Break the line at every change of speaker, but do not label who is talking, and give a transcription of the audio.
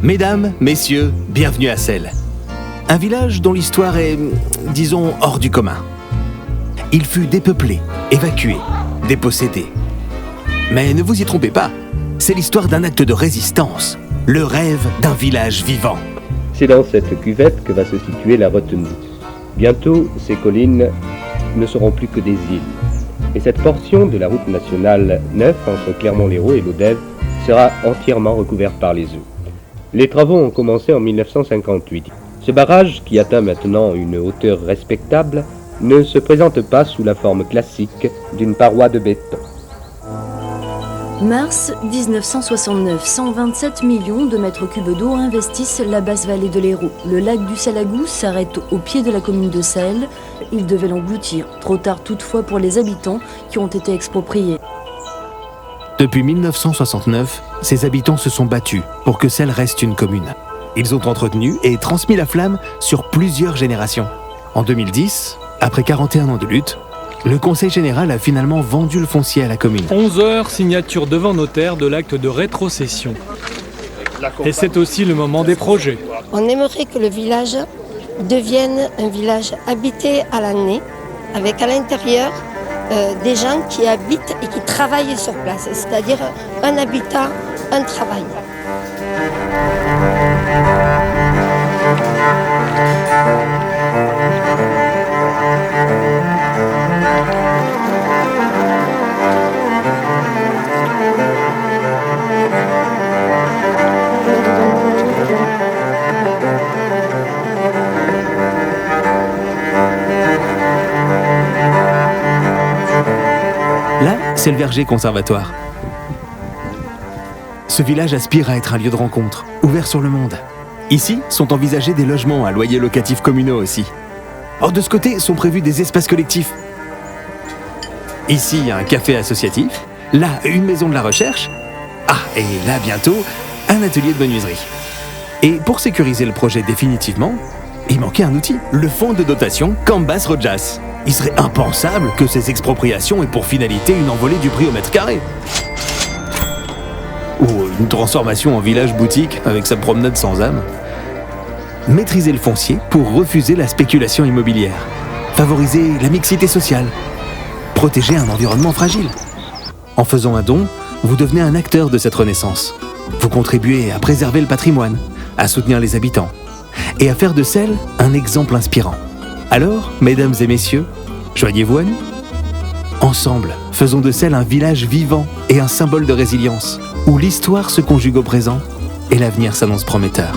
Mesdames, messieurs, bienvenue à Selles. Un village dont l'histoire est, disons, hors du commun. Il fut dépeuplé, évacué, dépossédé. Mais ne vous y trompez pas, c'est l'histoire d'un acte de résistance, le rêve d'un village vivant.
C'est dans cette cuvette que va se situer la retenue. Bientôt, ces collines ne seront plus que des îles. Et cette portion de la route nationale 9 entre Clermont-Lérault et Lodève sera entièrement recouverte par les eaux. Les travaux ont commencé en 1958. Ce barrage, qui atteint maintenant une hauteur respectable, ne se présente pas sous la forme classique d'une paroi de béton.
Mars 1969, 127 millions de mètres cubes d'eau investissent la basse vallée de l'Hérault. Le lac du Salagou s'arrête au pied de la commune de Selles. Il devait l'engloutir. Trop tard toutefois pour les habitants qui ont été expropriés.
Depuis 1969, ces habitants se sont battus pour que Selles reste une commune. Ils ont entretenu et transmis la flamme sur plusieurs générations. En 2010, après 41 ans de lutte, le Conseil général a finalement vendu le foncier à la commune.
11 heures, signature devant notaire de l'acte de rétrocession. Et c'est aussi le moment des projets.
On aimerait que le village devienne un village habité à l'année, avec à l'intérieur des gens qui habitent et qui travaillent sur place, c'est-à-dire un habitat, un travail.
Là, c'est le Verger Conservatoire. Ce village aspire à être un lieu de rencontre, ouvert sur le monde. Ici sont envisagés des logements à loyer locatif communaux aussi. Or, de ce côté sont prévus des espaces collectifs. Ici, un café associatif. Là, une maison de la recherche. Ah, et là, bientôt, un atelier de menuiserie. Et pour sécuriser le projet définitivement, il manquait un outil, le fonds de dotation Cambas Rojas. Il serait impensable que ces expropriations aient pour finalité une envolée du prix au mètre carré. Ou une transformation en village boutique avec sa promenade sans âme. Maîtriser le foncier pour refuser la spéculation immobilière. Favoriser la mixité sociale. Protéger un environnement fragile. En faisant un don, vous devenez un acteur de cette renaissance. Vous contribuez à préserver le patrimoine, à soutenir les habitants et à faire de Selles un exemple inspirant. Alors, mesdames et messieurs, joignez-vous à nous. Ensemble, faisons de Selles un village vivant et un symbole de résilience, où l'histoire se conjugue au présent et l'avenir s'annonce prometteur.